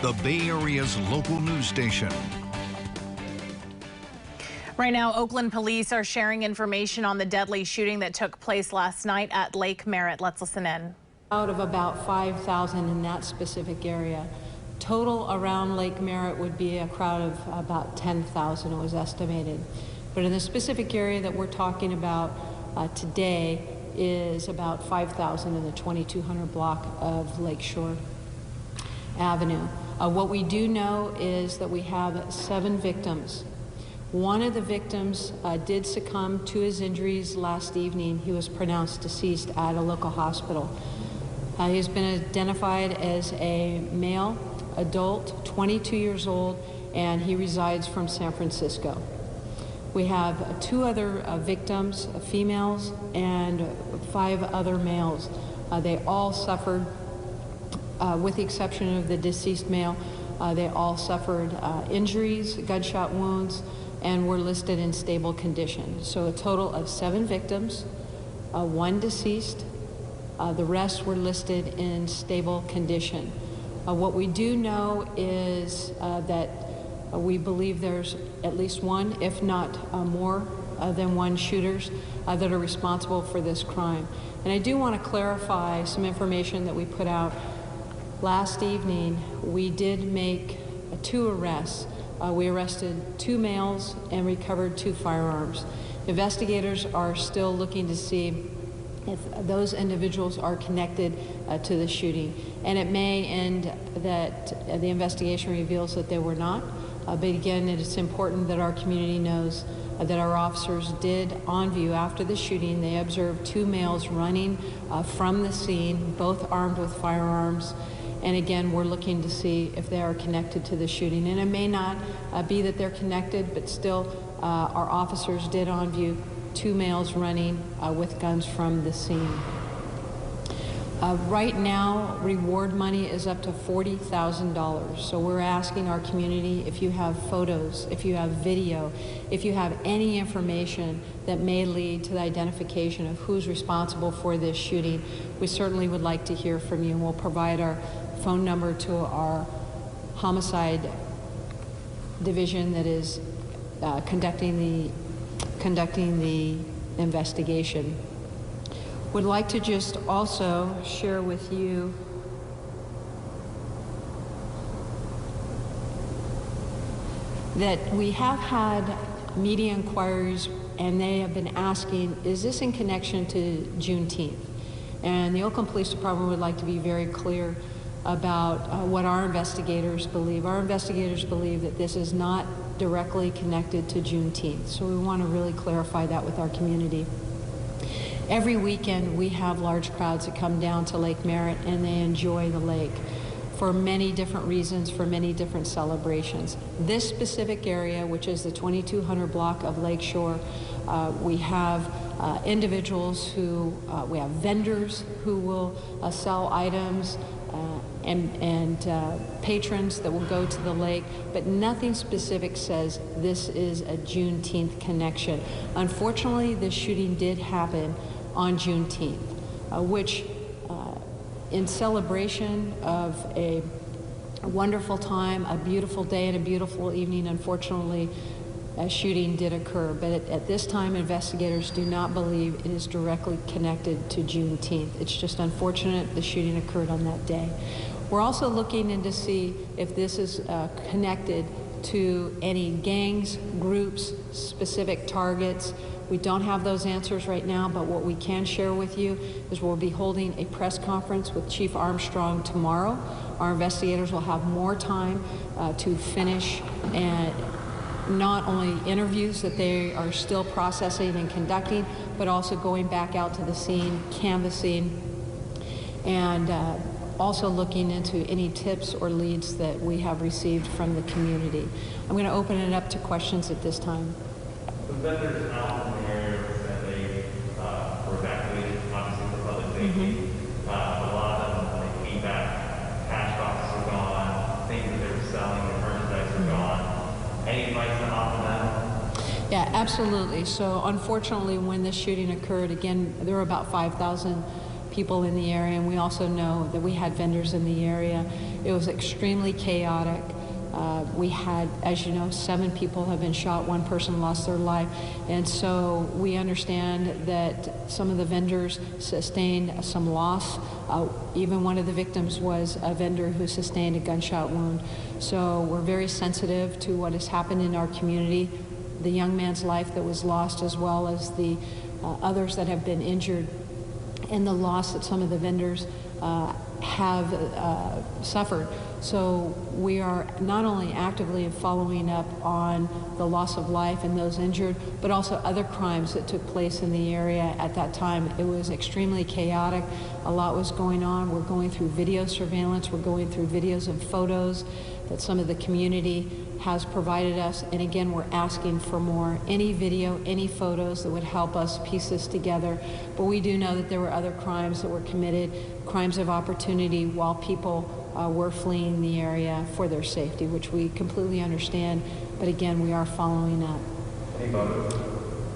the Bay Area's local news station. Right now, Oakland police are sharing information on the deadly shooting that took place last night at Lake Merritt. Let's listen in. Out of about 5,000 in that specific area. Total around Lake Merritt would be a crowd of about 10,000, it was estimated. But in the specific area that we're talking about today is about 5,000 in the 2200 block of Lakeshore Avenue. What we do know is that we have 7 victims. One of the victims did succumb to his injuries last evening. He was pronounced deceased at a local hospital. He's been identified as a male, adult, 22 years old, and he resides from San Francisco. We have 2 other victims, females, and 5 other males. They all suffered, with the exception of the deceased male, they all suffered injuries, gunshot wounds, and were listed in stable condition. So a total of 7 victims, 1 deceased, the rest were listed in stable condition. What we do know is that we believe there's at least 1, if not more than 1 shooters that are responsible for this crime. And I do want to clarify some information that we put out last evening. We did make 2 arrests. We arrested 2 males and recovered 2 firearms. Investigators are still looking to see if those individuals are connected to the shooting. And it may end that the investigation reveals that they were not. But again, it is important that our community knows that our officers did, on view after the shooting, they observed 2 males running from the scene, both armed with firearms. And again, we're looking to see if they are connected to the shooting. And it may not be that they're connected, but still our officers did on view 2 males running with guns from the scene. Right now, reward money is up to $40,000. So we're asking our community, if you have photos, if you have video, if you have any information that may lead to the identification of who's responsible for this shooting, we certainly would like to hear from you. And we'll provide our phone number to our homicide division that is conducting the investigation. Would like to just also share with you that we have had media inquiries, and they have been asking, is this in connection to Juneteenth? And the Oakland Police Department would like to be very clear about what our investigators believe. Our investigators believe that this is not directly connected to Juneteenth. So we want to really clarify that with our community. Every weekend we have large crowds that come down to Lake Merritt, and they enjoy the lake for many different reasons, for many different celebrations. This specific area, which is the 2200 block of Lakeshore, we have individuals who, we have vendors who will sell items, and patrons that will go to the lake, but nothing specific says this is a Juneteenth connection. Unfortunately, this shooting did happen on Juneteenth, which in celebration of a wonderful time, a beautiful day and a beautiful evening, unfortunately, a shooting did occur. But at this time, investigators do not believe it is directly connected to Juneteenth. It's just unfortunate the shooting occurred on that day. We're also looking in to see if this is connected to any gangs, groups, specific targets. We don't have those answers right now, but what we can share with you is we'll be holding a press conference with Chief Armstrong tomorrow. Our investigators will have more time to finish and not only interviews that they are still processing and conducting, but also going back out to the scene, canvassing, and also looking into any tips or leads that we have received from the community. I'm going to open it up to questions at this time. The vendors out in the area said they were evacuated, obviously for public safety. A lot of them, when they came back, cash boxes were gone, things that they were selling, their merchandise were gone. Any advice on offer them? Yeah, absolutely. So unfortunately, when this shooting occurred, again, there were about 5,000 people in the area, and we also know that we had vendors in the area. It was extremely chaotic. We had, as you know, 7 people have been shot, 1 person lost their life, and so we understand that some of the vendors sustained some loss. Even one of the victims was a vendor who sustained a gunshot wound. So we're very sensitive to what has happened in our community, the young man's life that was lost, as well as the others that have been injured, and the loss that some of the vendors have suffered. So we are not only actively following up on the loss of life and those injured, but also other crimes that took place in the area at that time. It was extremely chaotic. A lot was going on. We're going through video surveillance. We're going through videos and photos that some of the community has provided us. And again, we're asking for more. Any video, any photos that would help us piece this together. But we do know that there were other crimes that were committed, crimes of opportunity, while people were fleeing the area for their safety, which we completely understand. But again, we are following up. Any motive?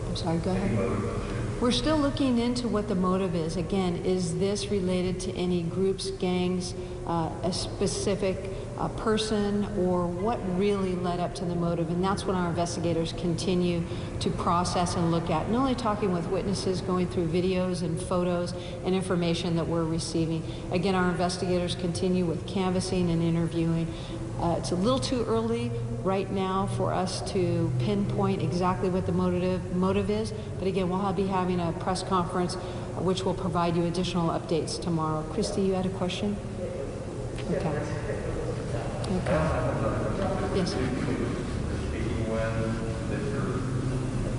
I'm sorry, go ahead. Any motive? We're still looking into what the motive is. Again, is this related to any groups, gangs, a specific person, or what really led up to the motive? And that's what our investigators continue to process and look at, not only talking with witnesses, going through videos and photos and information that we're receiving. Again, our investigators continue with canvassing and interviewing. It's a little too early right now for us to pinpoint exactly what the motive is, but again, we'll be having a press conference which will provide you additional updates tomorrow. Christy, you had a question? Okay. Okay. Yes. Speaking when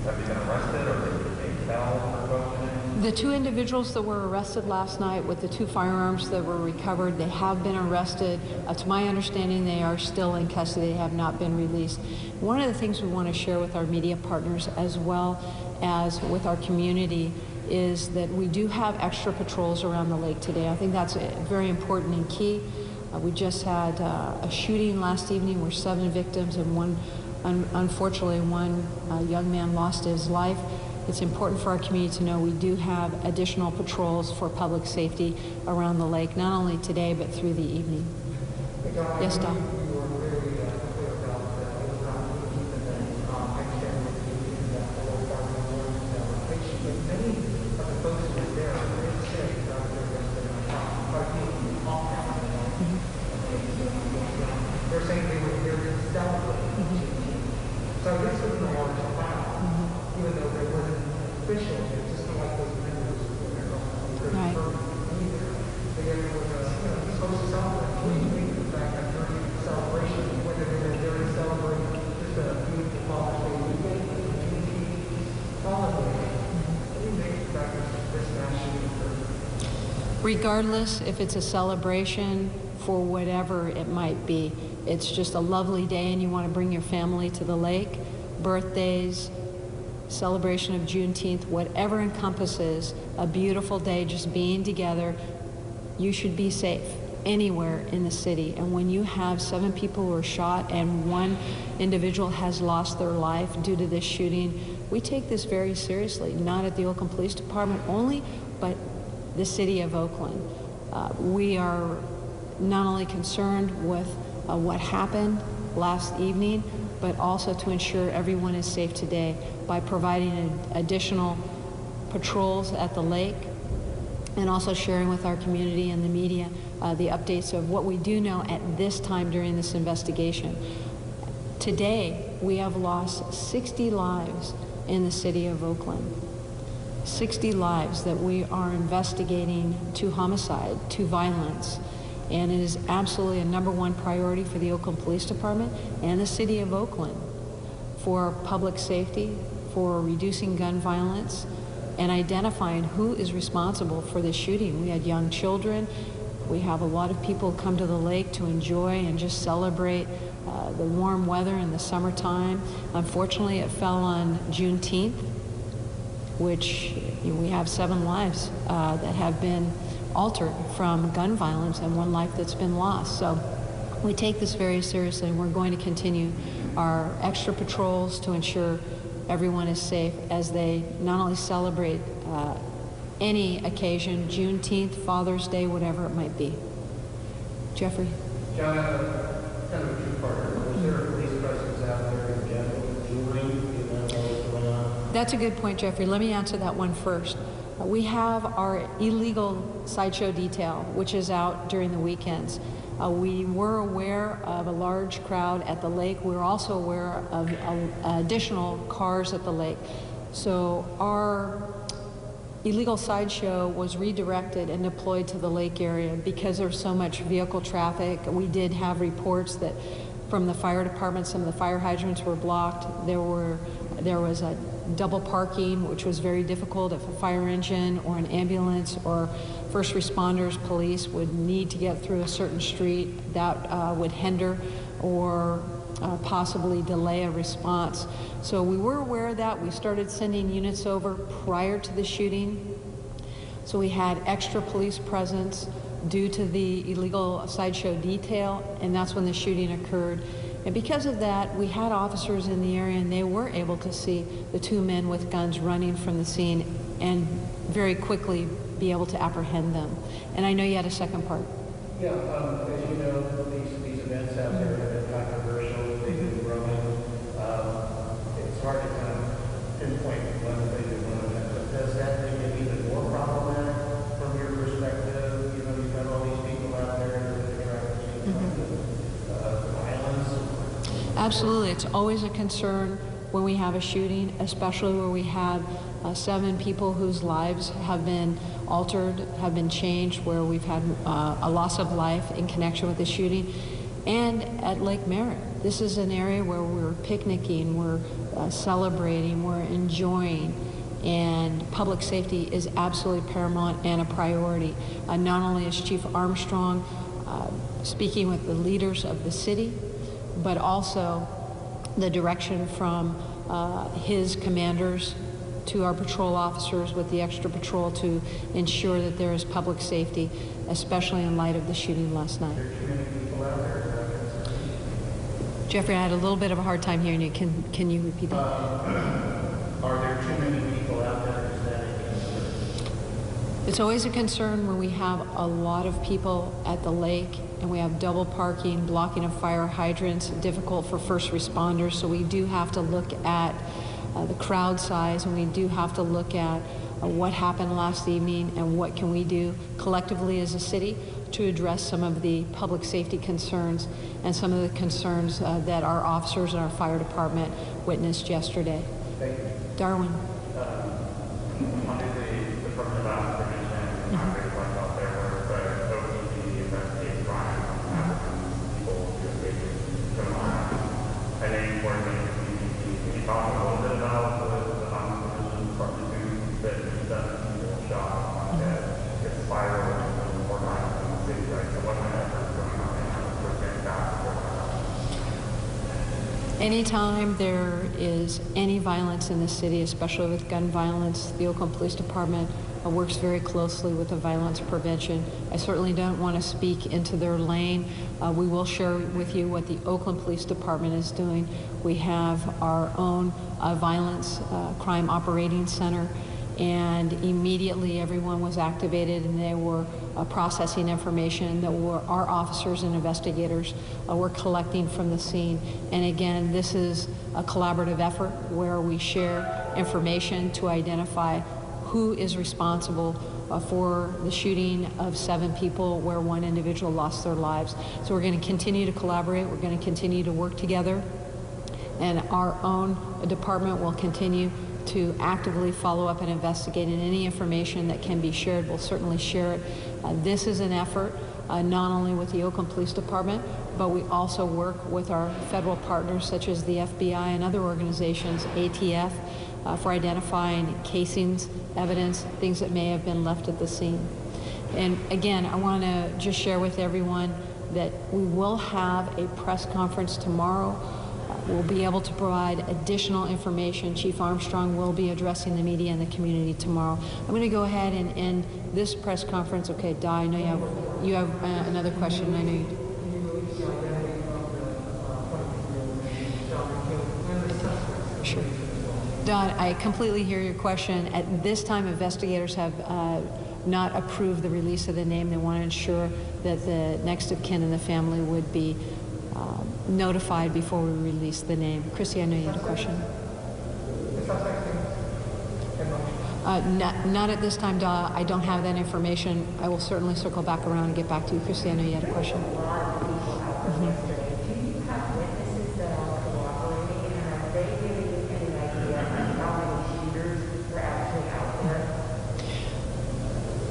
have you been arrested or being held for questioning? The 2 individuals that were arrested last night with the 2 firearms that were recovered, they have been arrested. To my understanding, they are still in custody. They have not been released. One of the things we want to share with our media partners as well as with our community is that we do have extra patrols around the lake today. I think that's very important and key. We just had a shooting last evening where 7 victims and unfortunately one young man lost his life. It's important for our community to know we do have additional patrols for public safety around the lake, not only today but through the evening. Yes, Don. They're saying they were here to celebrate. So this was the large amount, even though there wasn't official, it's just like those members were Right. there was supposed to celebrate. What do you think of the fact that during the celebration, whether they were there to celebrate just a beautiful holiday weekend, holiday, what do you think of the fact that this national occurred? Regardless if it's a celebration for whatever it might be, it's just a lovely day and you want to bring your family to the lake, birthdays, celebration of Juneteenth, whatever encompasses a beautiful day, just being together, you should be safe anywhere in the city. And when you have 7 people who are shot and 1 individual has lost their life due to this shooting, we take this very seriously, not at the Oakland Police Department only, but the city of Oakland. We are not only concerned with what happened last evening, but also to ensure everyone is safe today by providing additional patrols at the lake and also sharing with our community and the media the updates of what we do know at this time during this investigation. Today, we have lost 60 lives in the city of Oakland. 60 lives that we are investigating to homicide, to violence. And it is absolutely a #1 priority for the Oakland Police Department and the city of Oakland for public safety, for reducing gun violence, and identifying who is responsible for this shooting. We had young children. We have a lot of people come to the lake to enjoy and just celebrate the warm weather in the summertime. Unfortunately, it fell on Juneteenth, which we have 7 lives that have been altered from gun violence and 1 life that's been lost. So we take this very seriously, and we're going to continue our extra patrols to ensure everyone is safe as they not only celebrate any occasion, Juneteenth, Father's Day, whatever it might be. Jeffrey? John, kind of a two-parter. Was there a police presence out there in general during the event that was going on? That's a good point, Jeffrey. Let me answer that one first. We have our illegal sideshow detail, which is out during the weekends. We were aware of a large crowd at the lake. We were also aware of additional cars at the lake. So our illegal sideshow was redirected and deployed to the lake area because there's so much vehicle traffic. We did have reports that from the fire department, some of the fire hydrants were blocked. There was a double parking, which was very difficult if a fire engine or an ambulance or first responders, police would need to get through a certain street. That would hinder or possibly delay a response. So we were aware of that. We started sending units over prior to the shooting. So we had extra police presence due to the illegal sideshow detail, and that's when the shooting occurred. And because of that, we had officers in the area, and they were able to see the two men with guns running from the scene and very quickly be able to apprehend them. And I know you had a second part. Yeah, as you know, these events out there have been controversial. They've been growing. It's hard to kind of pinpoint one thing to one event, but does that make it even more problematic from your perspective? You know, you've got all these people out there that are interacting with violence. Absolutely. It's always a concern when we have a shooting, especially where we have 7 people whose lives have been altered, have been changed, where we've had a loss of life in connection with the shooting. And at Lake Merritt, this is an area where we're picnicking, we're celebrating, we're enjoying, and public safety is absolutely paramount and a priority. Not only is Chief Armstrong speaking with the leaders of the city, but also the direction from his commanders to our patrol officers with the extra patrol to ensure that there is public safety, especially in light of the shooting last night. Jeffrey, I had a little bit of a hard time hearing you. Can you repeat that? Are there too many people out there? Is that a concern? It's always a concern when we have a lot of people at the lake and we have double parking, blocking of fire hydrants, difficult for first responders. So we do have to look at the crowd size, and we do have to look at what happened last evening and what can we do collectively as a city to address some of the public safety concerns and some of the concerns that our officers and our fire department witnessed yesterday. Thank you. Darwin. Under the Department of Violence Prevention, they went out there where the OCD investigates crime on African people who escaped criminal acts. I know you work in the community. Can you talk a little bit about the Violence Prevention Department too, that you've done people shot on that gets viral and more violence in the city, right? So what kind of efforts going on there to prevent that? Anytime there is any violence in the city, especially with gun violence, the Oakland Police Department works very closely with the violence prevention. I certainly don't want to speak into their lane. We will share with you what the Oakland Police Department is doing. We have our own violence crime operating center, and immediately everyone was activated and they were processing information that our officers and investigators were collecting from the scene. And again, this is a collaborative effort where we share information to identify who is responsible for the shooting of 7 people where 1 individual lost their lives. So we're going to continue to collaborate, we're going to continue to work together, and our own department will continue to actively follow up and investigate, and any information that can be shared, we'll certainly share it. This is an effort not only with the Oakland Police Department, but we also work with our federal partners such as the FBI and other organizations, ATF, for identifying casings, evidence, things that may have been left at the scene. And again, I want to just share with everyone that we will have a press conference tomorrow. We'll be able to provide additional information. Chief Armstrong will be addressing the media and the community tomorrow. I'm going to go ahead and end this press conference. Okay, Di, I know you have another question. I know you. Sure. Don, I completely hear your question. At this time, investigators have not approved the release of the name. They want to ensure that the next of kin in the family would be notified before we release the name. Chrissy, I know you had a question. Not at this time, Don. I don't have that information. I will certainly circle back around and get back to you. Chrissy, I know you had a question.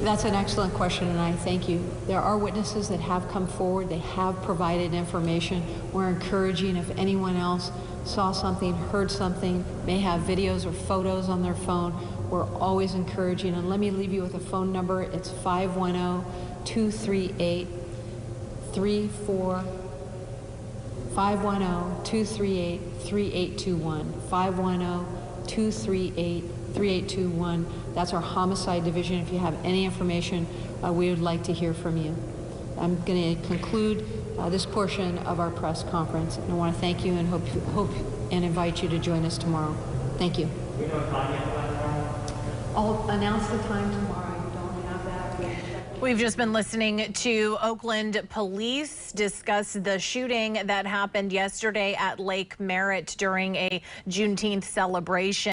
That's an excellent question, and I thank you. There are witnesses that have come forward. They have provided information. We're encouraging if anyone else saw something, heard something, may have videos or photos on their phone, we're always encouraging. And let me leave you with a phone number. It's 510-238-34. 510-238-3821. 510-238-3821. That's our homicide division. If you have any information, we would like to hear from you. I'm going to conclude this portion of our press conference, and I want to thank you and hope and invite you to join us tomorrow. Thank you. I'll announce the time tomorrow. I don't have that. We've just been listening to Oakland police discuss the shooting that happened yesterday at Lake Merritt during a Juneteenth celebration.